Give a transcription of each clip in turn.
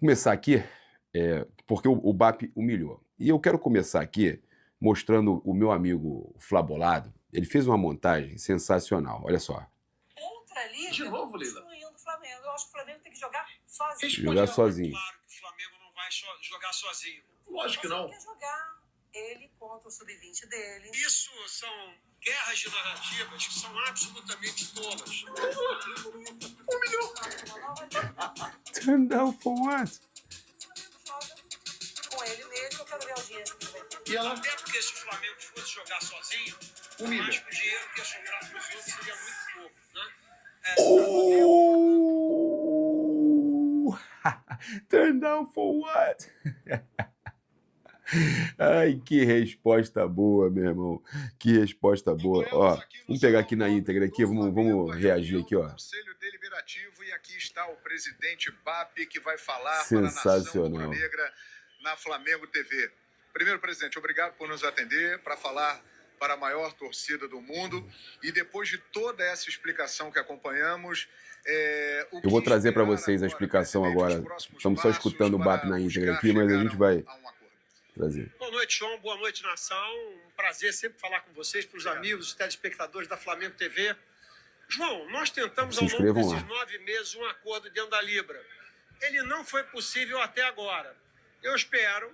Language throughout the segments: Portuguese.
começar aqui, porque o BAP humilhou. E eu quero começar aqui mostrando o meu amigo Flabolado. Ele fez uma montagem sensacional, olha só. Outra liga, De novo, Lila. destruindo o Flamengo. Eu acho que o Flamengo tem que jogar sozinho. Jogar sozinho. Claro que o Flamengo não vai jogar sozinho. Lógico que não. Ele quer jogar ele contra o sub-20 dele. Isso são guerras de narrativas que são absolutamente tolas. Turn down for what? Joga com ele mesmo, eu quero ver a audiência que ele vai ter. E ela, até porque se o Flamengo fosse jogar sozinho, eu acho que o dinheiro que ia sobrar para os outros seria muito pouco, né? Oh! Turn down for what? Ai, que resposta boa, meu irmão. Que resposta boa. Ó, vamos pegar aqui na íntegra aqui, vamos reagir aqui, ó. Conselho Deliberativo, e aqui está o presidente BAP que vai falar Sensacional. para a Nação Rubro-Negra na Flamengo TV. Primeiro, presidente, obrigado por nos atender para falar para a maior torcida do mundo. E depois de toda essa explicação que acompanhamos, eu vou trazer para vocês a explicação agora. Estamos só escutando o BAP na íntegra aqui, mas a gente vai trazer. Boa noite, João. Boa noite, nação. Um prazer sempre falar com vocês, para os amigos, os telespectadores da Flamengo TV. João, nós tentamos ao longo desses 9 meses um acordo dentro da Libra. Ele não foi possível até agora. Eu espero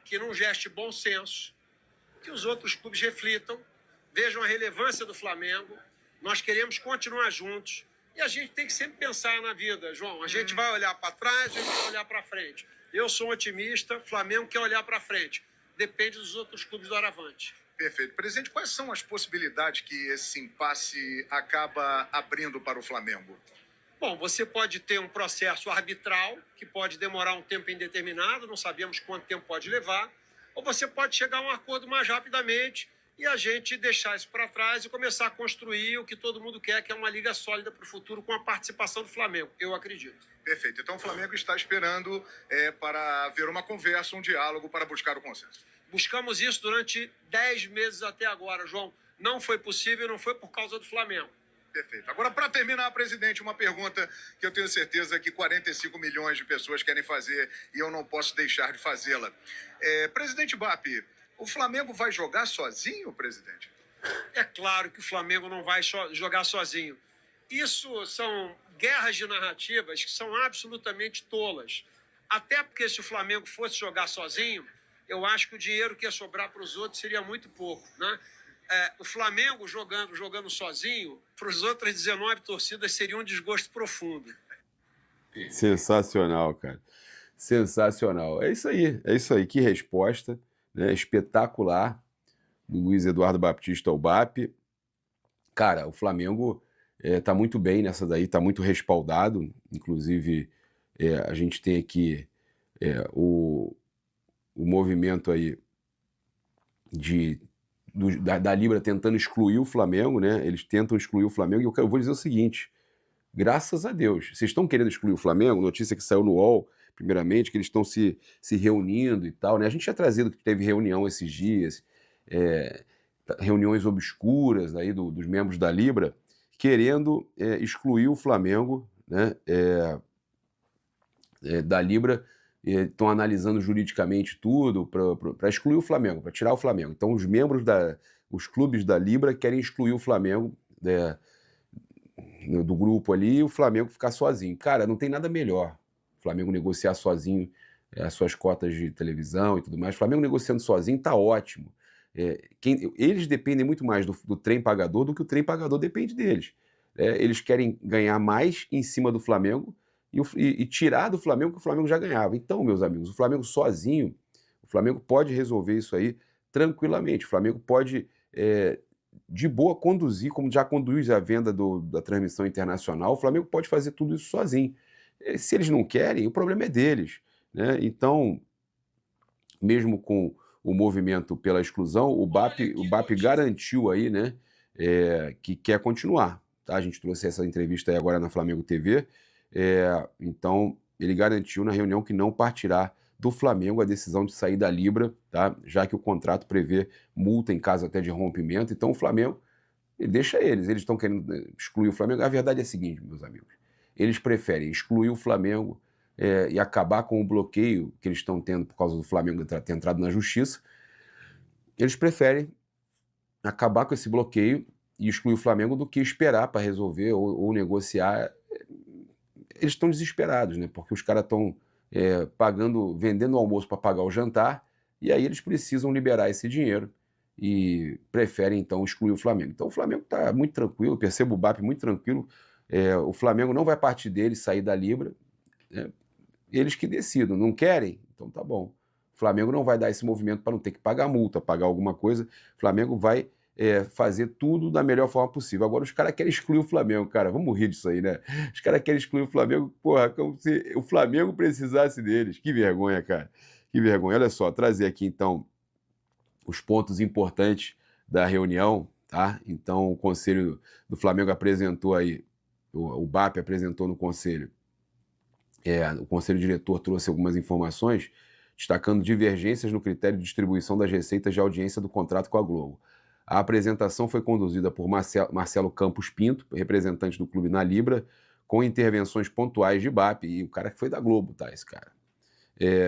que, num gesto de bom senso, que os outros clubes reflitam, vejam a relevância do Flamengo. Nós queremos continuar juntos. E a gente tem que sempre pensar na vida, João. A gente vai olhar para trás, a gente vai olhar para frente. Eu sou um otimista, Flamengo quer olhar para frente. Depende dos outros clubes do Aravante. Perfeito. Presidente, quais são as possibilidades que esse impasse acaba abrindo para o Flamengo? Bom, você pode ter um processo arbitral, que pode demorar um tempo indeterminado, não sabemos quanto tempo pode levar, ou você pode chegar a um acordo mais rapidamente e a gente deixar isso para trás e começar a construir o que todo mundo quer, que é uma liga sólida para o futuro com a participação do Flamengo, eu acredito. Perfeito. Então o Flamengo está esperando para haver uma conversa, um diálogo para buscar o consenso. Buscamos isso durante 10 meses até agora, João. Não foi possível, não foi por causa do Flamengo. Perfeito. Agora, para terminar, presidente, uma pergunta que eu tenho certeza que 45 milhões de pessoas querem fazer e eu não posso deixar de fazê-la. Presidente BAP, o Flamengo vai jogar sozinho, presidente? É claro que o Flamengo não vai jogar sozinho. Isso são guerras de narrativas que são absolutamente tolas. Até porque se o Flamengo fosse jogar sozinho, eu acho que o dinheiro que ia sobrar para os outros seria muito pouco, né? O Flamengo jogando sozinho, para as outras 19 torcidas seria um desgosto profundo. Sensacional, cara. Sensacional. É isso aí. Que resposta, né? Espetacular do Luiz Eduardo Baptista ao BAP. Cara, o Flamengo tá muito bem nessa daí, tá muito respaldado. Inclusive, a gente tem aqui o movimento aí da Libra tentando excluir o Flamengo, né? Eles tentam excluir o Flamengo, e eu vou dizer o seguinte: graças a Deus, vocês estão querendo excluir o Flamengo, notícia que saiu no UOL, primeiramente, que eles estão se reunindo e tal, né? A gente tinha trazido que teve reunião esses dias, reuniões obscuras aí dos membros da Libra, querendo excluir o Flamengo, né? Da Libra. Estão analisando juridicamente tudo para excluir o Flamengo, para tirar o Flamengo. Então, os clubes da Libra querem excluir o Flamengo do grupo ali e o Flamengo ficar sozinho. Cara, não tem nada melhor. O Flamengo negociar sozinho as suas cotas de televisão e tudo mais. O Flamengo negociando sozinho tá ótimo. Eles dependem muito mais do trem pagador do que o trem pagador depende deles. Eles querem ganhar mais em cima do Flamengo e tirar do Flamengo que o Flamengo já ganhava. Então, meus amigos, o Flamengo sozinho, o Flamengo pode resolver isso aí tranquilamente. O Flamengo pode, de boa, conduzir, como já conduz a venda da transmissão internacional, o Flamengo pode fazer tudo isso sozinho. Se eles não querem, o problema é deles, né? Então, mesmo com o movimento pela exclusão, o BAP garantiu aí, né, que quer continuar. Tá? A gente trouxe essa entrevista aí agora na Flamengo TV. Então, ele garantiu na reunião que não partirá do Flamengo a decisão de sair da Libra, tá? Já que o contrato prevê multa em caso até de rompimento. Então, o Flamengo, deixa eles estão querendo excluir o Flamengo. A verdade é a seguinte, meus amigos, eles preferem excluir o Flamengo e acabar com o bloqueio que eles estão tendo por causa do Flamengo ter entrado na justiça, eles preferem acabar com esse bloqueio e excluir o Flamengo do que esperar para resolver ou negociar. Eles estão desesperados, né? Porque os caras estão vendendo o almoço para pagar o jantar, e aí eles precisam liberar esse dinheiro e preferem, então, excluir o Flamengo. Então o Flamengo está muito tranquilo, eu percebo o BAP muito tranquilo, o Flamengo não vai partir dele sair da Libra, né? Eles que decidam, não querem? Então tá bom. O Flamengo não vai dar esse movimento para não ter que pagar multa, pagar alguma coisa, o Flamengo vai fazer tudo da melhor forma possível. Agora os caras querem excluir o Flamengo, cara, vamos rir disso aí, né? Os caras querem excluir o Flamengo, porra, como se o Flamengo precisasse deles. Que vergonha, cara, que vergonha. Olha só, trazer aqui então os pontos importantes da reunião, tá? Então o Conselho do Flamengo apresentou aí, o BAP apresentou no Conselho, o Conselho Diretor trouxe algumas informações, destacando divergências no critério de distribuição das receitas de audiência do contrato com a Globo. A apresentação foi conduzida por Marcelo Campos Pinto, representante do clube na Libra, com intervenções pontuais de BAP, e o cara que foi da Globo, tá, esse cara,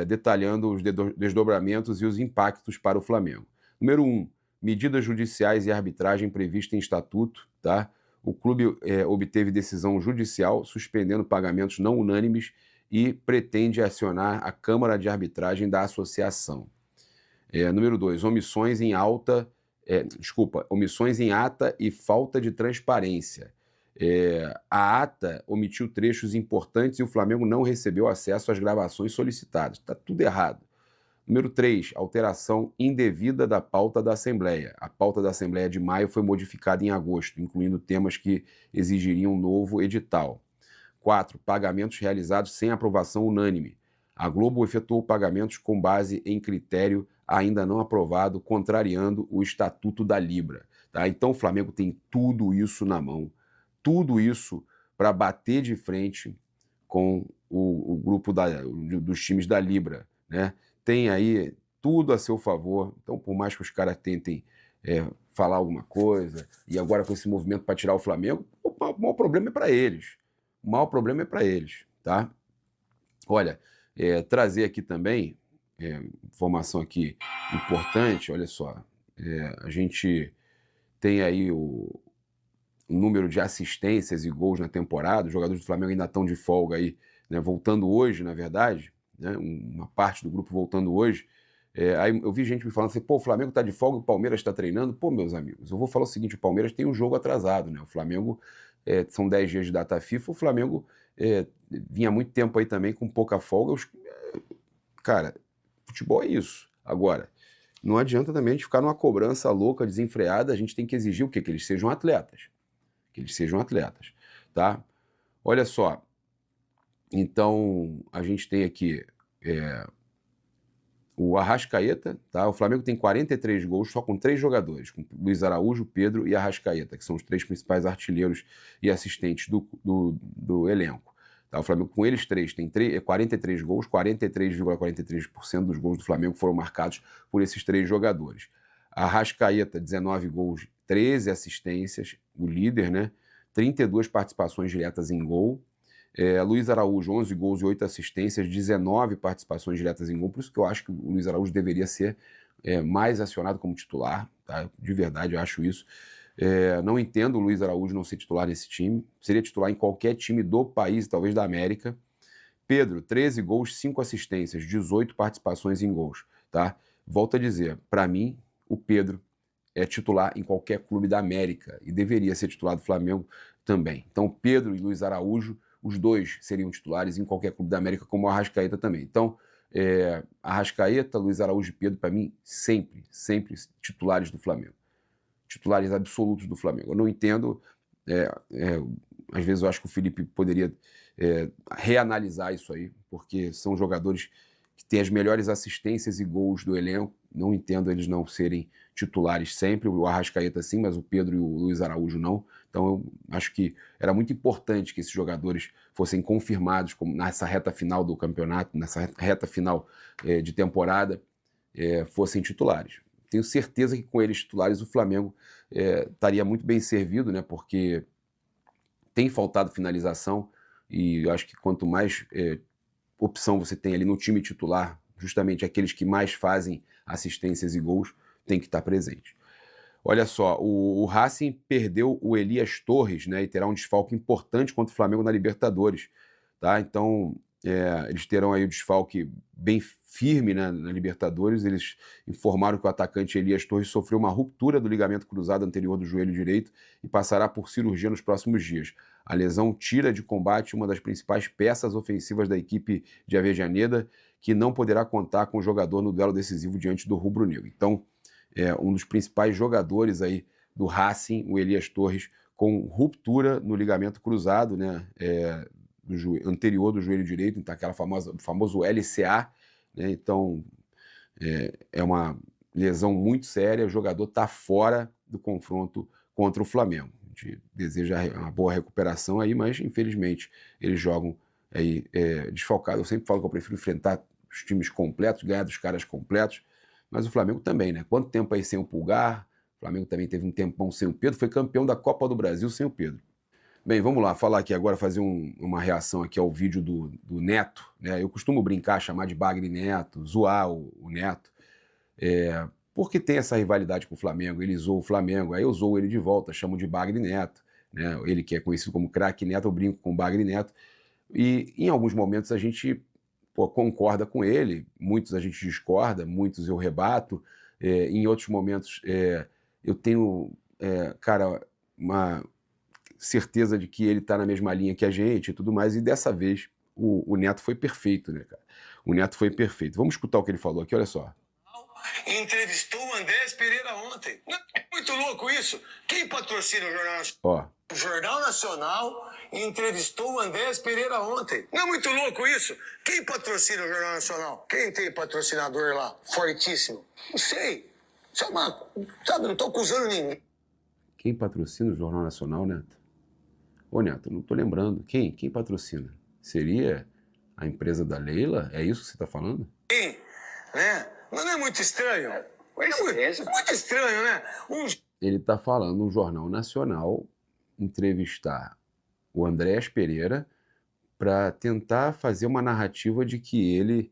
detalhando os desdobramentos e os impactos para o Flamengo. Número 1, medidas judiciais e arbitragem prevista em estatuto, tá? O clube obteve decisão judicial suspendendo pagamentos não unânimes e pretende acionar a Câmara de Arbitragem da Associação. Número 2, omissões em ata e falta de transparência. A ata omitiu trechos importantes e o Flamengo não recebeu acesso às gravações solicitadas. Está tudo errado. Número 3, alteração indevida da pauta da Assembleia. A pauta da Assembleia de maio foi modificada em agosto, incluindo temas que exigiriam um novo edital. 4, pagamentos realizados sem aprovação unânime. A Globo efetuou pagamentos com base em critério ainda não aprovado, contrariando o Estatuto da Libra. Tá? Então o Flamengo tem tudo isso na mão, tudo isso para bater de frente com o grupo dos times da Libra, né? Tem aí tudo a seu favor. Então, por mais que os caras tentem falar alguma coisa, e agora com esse movimento para tirar o Flamengo, o maior problema é para eles. O maior problema é para eles, tá? Olha, trazer aqui também, informação aqui importante, olha só, a gente tem aí o número de assistências e gols na temporada, os jogadores do Flamengo ainda estão de folga aí, né, voltando hoje, na verdade, né, uma parte do grupo voltando hoje. Aí eu vi gente me falando assim, pô, o Flamengo está de folga, o Palmeiras está treinando. Pô, meus amigos, eu vou falar o seguinte, o Palmeiras tem um jogo atrasado, né? O Flamengo, são 10 dias de data FIFA, o Flamengo vinha há muito tempo aí também com pouca folga. Cara, futebol é isso. Agora, não adianta também a gente ficar numa cobrança louca, desenfreada, a gente tem que exigir o quê? Que eles sejam atletas. Que eles sejam atletas, tá? Olha só, então a gente tem aqui o Arrascaeta, tá? O Flamengo tem 43 gols só com 3 jogadores, com Luiz Araújo, Pedro e Arrascaeta, que são os 3 principais artilheiros e assistentes do elenco. Tá? O Flamengo, com eles 3, tem 43 gols, 43,43% dos gols do Flamengo foram marcados por esses 3 jogadores. Arrascaeta, 19 gols, 13 assistências, o líder, né? 32 participações diretas em gol. Luiz Araújo, 11 gols e 8 assistências, 19 participações diretas em gol. Por isso que eu acho que o Luiz Araújo deveria ser mais acionado como titular, tá? De verdade, eu acho isso. Não entendo o Luiz Araújo não ser titular nesse time. Seria titular em qualquer time do país, talvez da América. Pedro, 13 gols, 5 assistências, 18 participações em gols, tá? Volto a dizer, para mim, o Pedro é titular em qualquer clube da América e deveria ser titular do Flamengo também. Então, Pedro e Luiz Araújo, os dois seriam titulares em qualquer clube da América, como o Arrascaeta também. Então, Arrascaeta, Luiz Araújo e Pedro, para mim, sempre titulares do Flamengo. Titulares absolutos do Flamengo. Eu não entendo, às vezes eu acho que o Felipe poderia reanalisar isso aí, porque são jogadores que têm as melhores assistências e gols do elenco. Não entendo eles não serem titulares sempre, o Arrascaeta sim, mas o Pedro e o Luiz Araújo não. Então eu acho que era muito importante que esses jogadores fossem confirmados nessa reta final do campeonato, nessa reta final de temporada, fossem titulares. Tenho certeza que com eles titulares o Flamengo estaria muito bem servido, né? Porque tem faltado finalização e eu acho que quanto mais opção você tem ali no time titular, justamente aqueles que mais fazem assistências e gols, tem que estar presente. Olha só, o Racing perdeu o Elias Torres, né, e terá um desfalque importante contra o Flamengo na Libertadores, tá? Então, eles terão aí o desfalque bem firme, né, na Libertadores. Eles informaram que o atacante Elias Torres sofreu uma ruptura do ligamento cruzado anterior do joelho direito e passará por cirurgia nos próximos dias. A lesão tira de combate uma das principais peças ofensivas da equipe de Avejaneda, que não poderá contar com o jogador no duelo decisivo diante do rubro-negro. Então, um dos principais jogadores aí do Racing, o Elias Torres, com ruptura no ligamento cruzado, né, anterior do joelho direito, então aquela famoso LCA, né, então é uma lesão muito séria, o jogador está fora do confronto contra o Flamengo. A gente deseja uma boa recuperação aí, mas infelizmente eles jogam aí desfalcados. Eu sempre falo que eu prefiro enfrentar os times completos, ganhar dos caras completos, mas o Flamengo também, né? Quanto tempo aí sem o Pulgar? O Flamengo também teve um tempão sem o Pedro, foi campeão da Copa do Brasil sem o Pedro. Bem, vamos lá, falar aqui agora, fazer uma reação aqui ao vídeo do Neto, né? Eu costumo brincar, chamar de Bagre Neto, zoar o Neto, porque tem essa rivalidade com o Flamengo, ele zoou o Flamengo, aí eu zoo ele de volta, chamo de Bagre Neto, né? Ele que é conhecido como Craque Neto, eu brinco com Bagre Neto, e em alguns momentos a gente concorda com ele, muitos a gente discorda, muitos eu rebato, em outros momentos eu tenho, cara, uma certeza de que ele está na mesma linha que a gente e tudo mais, e dessa vez o Neto foi perfeito, né, cara? O Neto foi perfeito. Vamos escutar o que ele falou aqui, olha só. Entrevistou o Andrés Pereira ontem. Não é muito louco isso? Quem patrocina o Jornal Nacional? Ó. O Jornal Nacional entrevistou o Andrés Pereira ontem. Não é muito louco isso? Quem patrocina o Jornal Nacional? Quem tem patrocinador lá? Fortíssimo. Não sei. Sabe, não estou acusando ninguém. Quem patrocina o Jornal Nacional, Neto? Ô, Neto, não estou lembrando. Quem patrocina? Seria a empresa da Leila? É isso que você está falando? Quem? Né? Mas não é muito estranho? É muito estranho, né? Ele está falando um Jornal Nacional entrevistar o Andrés Pereira para tentar fazer uma narrativa de que ele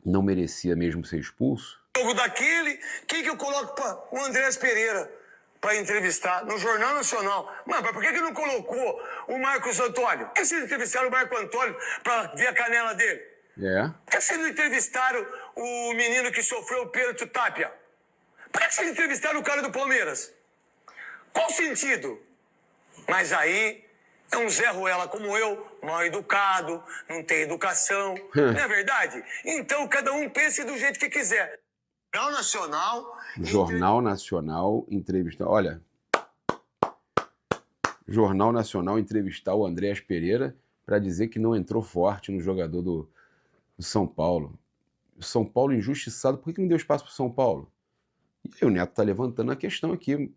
não merecia mesmo ser expulso. Jogo daquele, quem que eu coloco para o Andrés Pereira para entrevistar no Jornal Nacional? Mano, por que não colocou o Marcos Antônio? Por que vocês entrevistaram o Marcos Antônio para ver a canela dele? Por que vocês não entrevistaram o menino que sofreu o pênalti Tapia? Por que vocês entrevistaram o cara do Palmeiras? Qual o sentido? Mas aí é um Zé Ruela como eu, mal educado, não tem educação, não é verdade? Então cada um pense do jeito que quiser. Jornal Nacional entrevistar. Olha, Jornal Nacional entrevistar o Andrés Pereira para dizer que não entrou forte no jogador do São Paulo. O São Paulo injustiçado, por que não deu espaço para o São Paulo? E aí o Neto está levantando a questão aqui.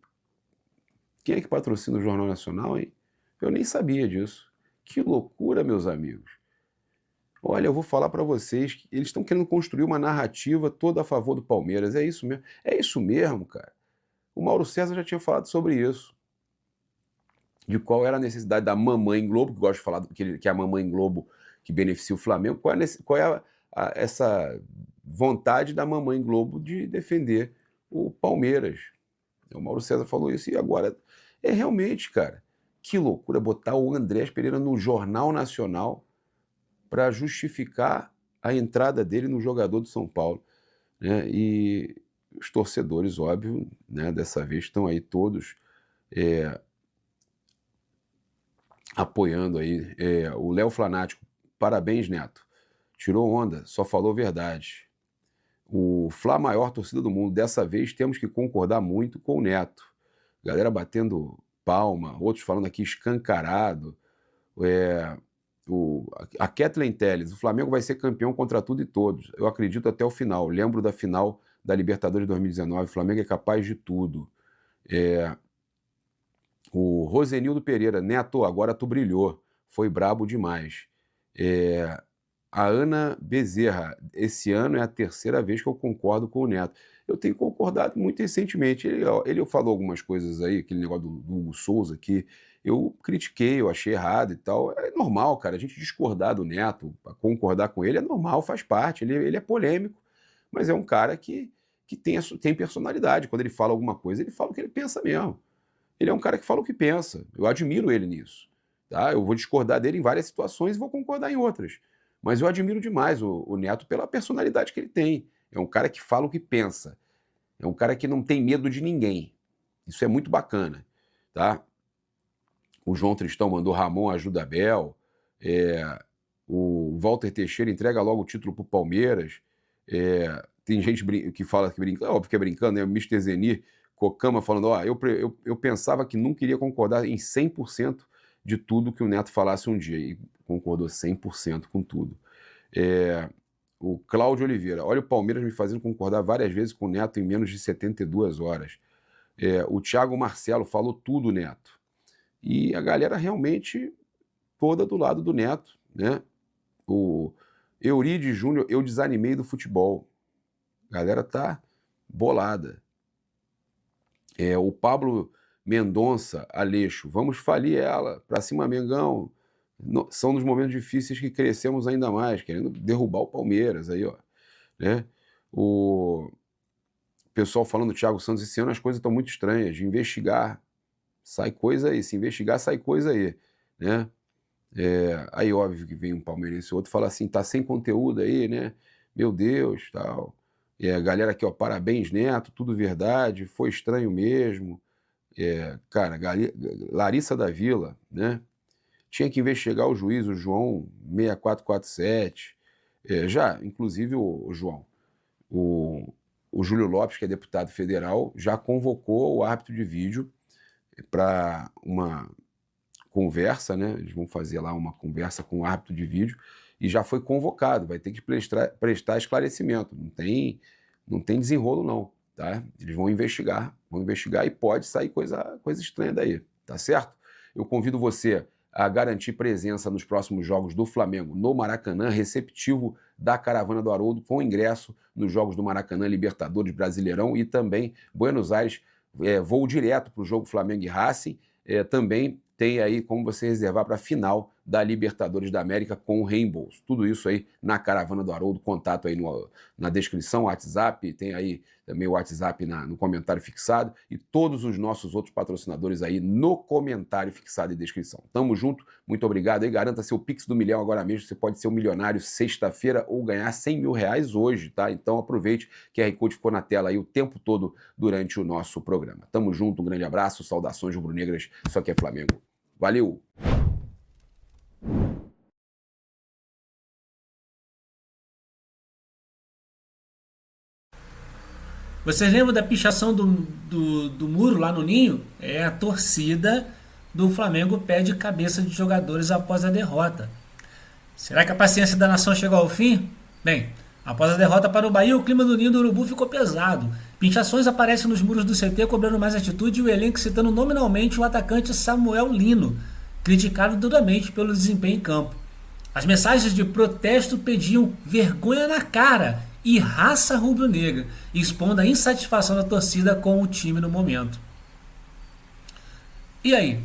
Quem é que patrocina o Jornal Nacional, hein? Eu nem sabia disso. Que loucura, meus amigos. Olha, eu vou falar para vocês que eles estão querendo construir uma narrativa toda a favor do Palmeiras. É isso mesmo. É isso mesmo, cara. O Mauro César já tinha falado sobre isso. De qual era a necessidade da Mamãe Globo, que gosto de falar que é a Mamãe Globo que beneficia o Flamengo. Qual é essa vontade da Mamãe Globo de defender o Palmeiras? O Mauro César falou isso e agora realmente, cara, que loucura botar o Andrés Pereira no Jornal Nacional para justificar a entrada dele no jogador do São Paulo, né? E os torcedores, óbvio, né, dessa vez estão aí todos apoiando aí. O Léo Flanático, parabéns, Neto. Tirou onda, só falou verdade. O Fla maior torcida do mundo, dessa vez temos que concordar muito com o Neto. Galera batendo palma, outros falando aqui escancarado. A Kathleen Telles, o Flamengo vai ser campeão contra tudo e todos. Eu acredito até o final. Lembro da final da Libertadores de 2019. O Flamengo é capaz de tudo. O Rosenildo Pereira, Neto, agora tu brilhou. Foi brabo demais. A Ana Bezerra, esse ano é a terceira vez que eu concordo com o Neto. eu tenho concordado muito recentemente. Ele falou algumas coisas aí, aquele negócio do Hugo Souza, que eu critiquei, eu achei errado e tal. É normal, cara, a gente discordar do Neto, concordar com ele é normal, faz parte. Ele é polêmico, mas é um cara que tem personalidade. Quando ele fala alguma coisa, ele fala o que ele pensa mesmo. Ele é um cara que fala o que pensa. Eu admiro ele nisso. Tá? Eu vou discordar dele em várias situações e vou concordar em outras. Mas eu admiro demais o Neto pela personalidade que ele tem. É um cara que fala o que pensa. É um cara que não tem medo de ninguém. Isso é muito bacana. Tá? O João Tristão mandou Ramon ajuda Abel. O Walter Teixeira entrega logo o título para o Palmeiras. Tem gente que fala que brinca, óbvio que é brincando, né? O Mr. Zenir Cocama falando, eu pensava que não queria concordar em 100% de tudo que o Neto falasse um dia, e concordou 100% com tudo. O Cláudio Oliveira, olha o Palmeiras me fazendo concordar várias vezes com o Neto em menos de 72 horas. O Thiago Marcelo falou tudo, Neto. E a galera realmente toda do lado do Neto, né? O Euride Júnior, eu desanimei do futebol. A galera tá bolada. O Pablo Mendonça, Aleixo, vamos falir ela, pra cima Mengão. São nos momentos difíceis que crescemos ainda mais, querendo derrubar o Palmeiras aí, ó. Né? O pessoal falando do Thiago Santos, esse ano as coisas estão muito estranhas, de investigar, sai coisa aí, se investigar, sai coisa aí, né? Aí óbvio que vem um palmeirense, outro fala assim, tá sem conteúdo aí, né? Meu Deus, tal. A galera aqui, ó, parabéns, Neto, tudo verdade, foi estranho mesmo. Cara, Larissa da Vila, né? Tinha que investigar o juiz, o João 6447. Já, inclusive, o João, o Júlio Lopes, que é deputado federal, já convocou o árbitro de vídeo para uma conversa, né? Eles vão fazer lá uma conversa com o árbitro de vídeo e já foi convocado, vai ter que prestar esclarecimento. Não tem desenrolo, não. Tá? Eles vão investigar e pode sair coisa estranha daí, tá certo? Eu convido você a garantir presença nos próximos jogos do Flamengo no Maracanã, receptivo da Caravana do Haroldo, com ingresso nos jogos do Maracanã, Libertadores, Brasileirão e também Buenos Aires, voo direto para o jogo Flamengo e Racing, também tem aí como você reservar para a final da Libertadores da América com o reembolso. Tudo isso aí na Caravana do Haroldo, contato aí na descrição, WhatsApp, tem aí também o WhatsApp no comentário fixado e todos os nossos outros patrocinadores aí no comentário fixado e descrição. Tamo junto, muito obrigado aí, garanta seu Pix do Milhão agora mesmo, você pode ser um milionário sexta-feira ou ganhar R$100 mil hoje, tá? Então aproveite, QR Code ficou na tela aí o tempo todo durante o nosso programa. Tamo junto, um grande abraço, saudações rubro-negras, isso aqui é Flamengo. Valeu! Vocês lembram da pichação do muro lá no Ninho? A torcida do Flamengo pede cabeça de jogadores após a derrota. Será que a paciência da nação chegou ao fim? Bem, após a derrota para o Bahia, o clima do Ninho do Urubu ficou pesado. Pichações aparecem nos muros do CT cobrando mais atitude e o elenco citando nominalmente o atacante Samuel Lino, criticado duramente pelo desempenho em campo. As mensagens de protesto pediam vergonha na cara e raça rubro-negra, expondo a insatisfação da torcida com o time no momento. E aí?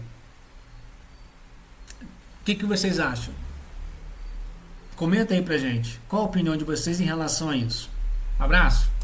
O que vocês acham? Comenta aí pra gente. Qual a opinião de vocês em relação a isso? Um abraço!